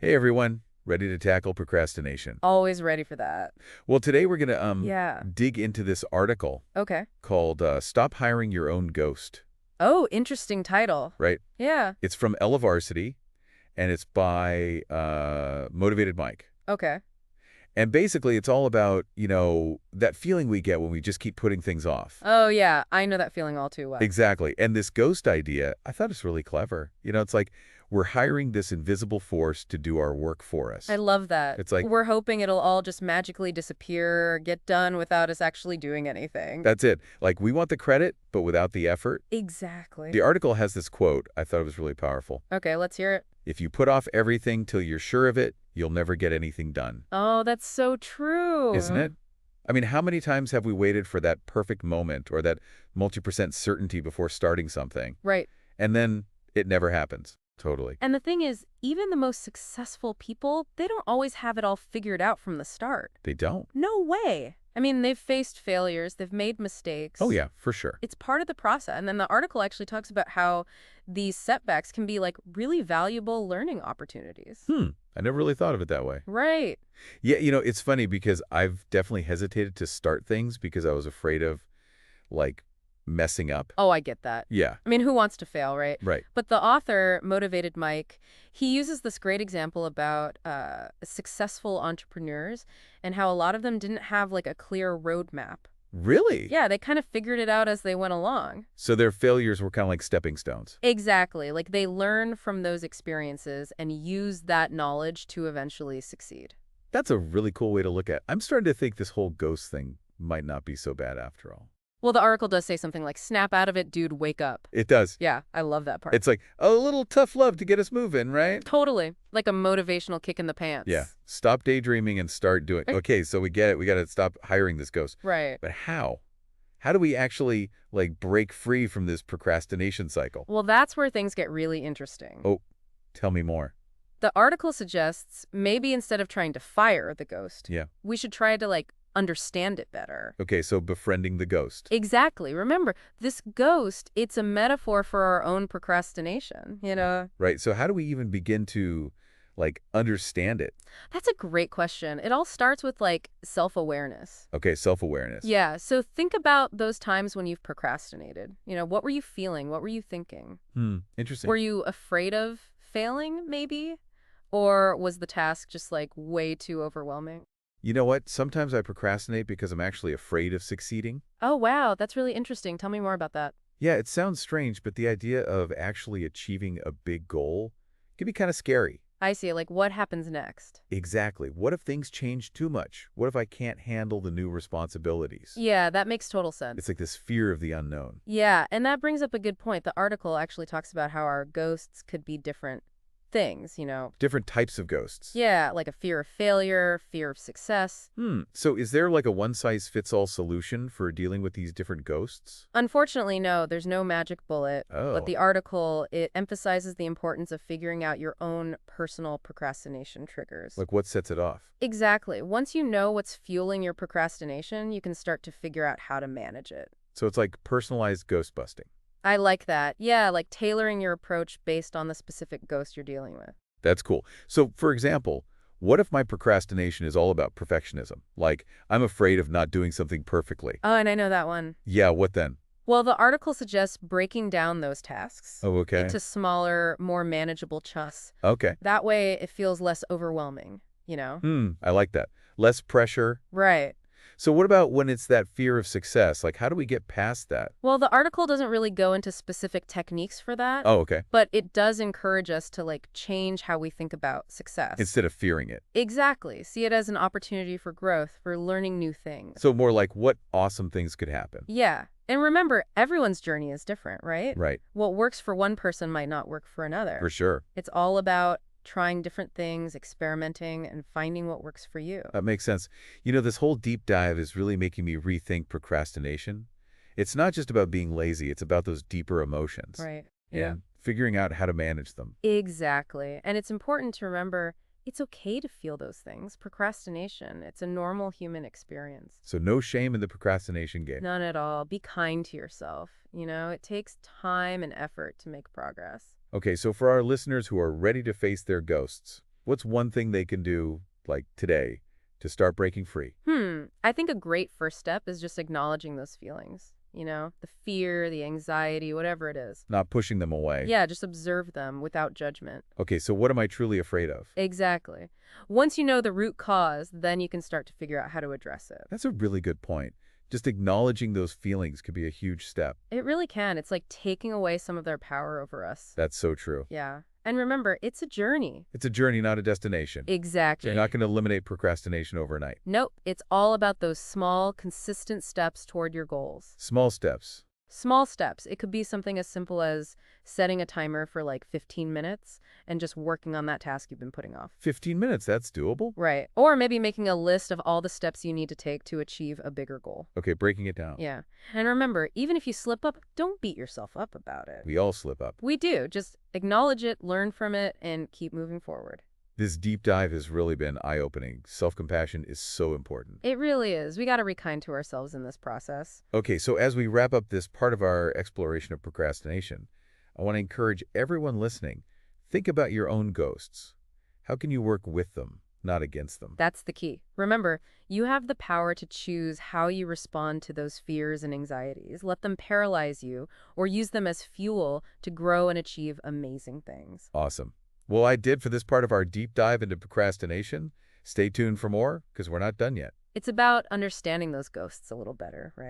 Hey everyone, ready to tackle procrastination? Always ready for that. Well, today we're going to Yeah. dig into this article Okay. called Stop Hiring Your Own Ghost, Oh, interesting title. right? Yeah. It's from Elevarsity, and it's by Motivated Mike. Okay. And basically, it's all about, that feeling we get when we just keep putting things off. Oh, yeah. I know that feeling all too well. Exactly. And this ghost idea, I thought it's really clever. It's like we're hiring this invisible force to do our work for us. I love that. It's like, We're hoping it'll all just magically disappear, get done without us actually doing anything. that's it. Like, we want the credit, but without the effort. Exactly. The article has this quote. I thought it was really powerful. Okay, let's hear it. If you put off everything till you're sure of it, you'll never get anything done. Oh, that's so true. Isn't it? I mean, how many times have we waited for that perfect moment or that multi% certainty before starting something? Right. And then it never happens. Totally. And the thing is, even the most successful people, they don't always have it all figured out from the start. They don't. No way. I mean, they've faced failures, they've made mistakes. Oh, yeah, for sure. It's part of the process. And then the article actually talks about how these setbacks can be like really valuable learning opportunities. I never really thought of it that way. Right. Yeah, it's funny because I've definitely hesitated to start things because I was afraid of, like, messing up. Oh, I get that. Yeah, I mean, who wants to fail, right? right. But the author, Motivated Mike, he uses this great example about successful entrepreneurs and how a lot of them didn't have like a clear roadmap. Really? Yeah, they kind of figured it out as they went along. So their failures were kind of like stepping stones. Exactly. Like they learn from those experiences and use that knowledge to eventually succeed. That's a really cool way to look at it. I'm starting to think this whole ghost thing might not be so bad after all. Well, the article does say something like, snap out of it, dude, wake up. It does. Yeah, I love that part. It's like a little tough love to get us moving, right? Totally. Like a motivational kick in the pants. Yeah. Stop daydreaming and start doing. Okay, so we get it. We got to stop hiring this ghost. Right. But how? How do we actually, like, break free from this procrastination cycle? Well, that's where things get really interesting. Oh, tell me more. The article suggests maybe instead of trying to fire the ghost, Yeah. we should try to, like, understand it better. Okay, so befriending the ghost. Exactly. Remember, this ghost, it's a metaphor for our own procrastination, you know? Right. So how do we even begin to, like, understand it? That's a great question. It all starts with, like, self-awareness. Okay, self-awareness. Yeah, so think about those times when you've procrastinated. You know, what were you feeling? What were you thinking? Interesting. Were you afraid of failing, maybe? Or was the task just, like, way too overwhelming? You know what? Sometimes I procrastinate because I'm actually afraid of succeeding. Oh, wow, that's really interesting. Tell me more about that. Yeah, it sounds strange, but the idea of actually achieving a big goal can be kind of scary. I see. Like, what happens next? Exactly. What if things change too much? What if I can't handle the new responsibilities? Yeah, that makes total sense. It's like this fear of the unknown. Yeah, and that brings up a good point. The article actually talks about how our ghosts could be different things, you know. Different types of ghosts. Yeah, like a fear of failure, fear of success. So is there like a one-size-fits-all solution for dealing with these different ghosts? Unfortunately, no, there's no magic bullet. Oh. But the article, it emphasizes the importance of figuring out your own personal procrastination triggers. Like what sets it off? Exactly. Once you know what's fueling your procrastination, you can start to figure out how to manage it. So it's like personalized ghost busting. I like that. Yeah, like tailoring your approach based on the specific ghost you're dealing with. That's cool. So, for example, what if my procrastination is all about perfectionism? Like, I'm afraid of not doing something perfectly. Oh, and I know that one. Yeah, what then? Well, the article suggests breaking down those tasks Oh, okay. into smaller, more manageable chunks. Okay. That way, it feels less overwhelming, you know? I like that. Less pressure. Right. So what about when it's that fear of success? Like, how do we get past that? Well, the article doesn't really go into specific techniques for that. Oh, okay. But it does encourage us to, like, change how we think about success. Instead of fearing it. Exactly. See it as an opportunity for growth, for learning new things. So more like what awesome things could happen. Yeah. And remember, everyone's journey is different, right? Right. What works for one person might not work for another. For sure. It's all about trying different things, experimenting, and finding what works for you. That makes sense. This whole deep dive is really making me rethink procrastination. It's not just about being lazy. It's about those deeper emotions. Right. Yeah. Figuring out how to manage them. Exactly. And it's important to remember it's okay to feel those things. Procrastination, it's a normal human experience. So no shame in the procrastination game. None at all. Be kind to yourself. You know, it takes time and effort to make progress. Okay, so for our listeners who are ready to face their ghosts, What's one thing they can do, like today, to start breaking free? I think a great first step is just acknowledging those feelings. The fear, the anxiety, whatever it is. Not pushing them away. Yeah, just observe them without judgment. Okay, so what am I truly afraid of? Exactly. Once you know the root cause, then you can start to figure out how to address it. That's a really good point. Just acknowledging those feelings could be a huge step. It really can. It's like taking away some of their power over us. That's so true. Yeah. And remember, it's a journey. It's a journey, not a destination. So Exactly. you're not going to eliminate procrastination overnight. Nope. It's all about those small, consistent steps toward your goals. Small steps. Small steps. It could be something as simple as setting a timer for like 15 minutes and just working on that task you've been putting off. 15 minutes, that's doable? Right. Or maybe making a list of all the steps you need to take to achieve a bigger goal. Okay, breaking it down. Yeah. And remember, even if you slip up, don't beat yourself up about it. We all slip up. We do. Just acknowledge it, learn from it, and keep moving forward. This deep dive has really been eye-opening. Self-compassion is so important. It really is. We got to be kind to ourselves in this process. Okay, so as we wrap up this part of our exploration of procrastination, I want to encourage everyone listening, think about your own ghosts. How can you work with them, not against them? That's the key. Remember, you have the power to choose how you respond to those fears and anxieties. Let them paralyze you or use them as fuel to grow and achieve amazing things. Awesome. Well, I did for this part of our deep dive into procrastination. Stay tuned for more, because we're not done yet. It's about understanding those ghosts a little better, right?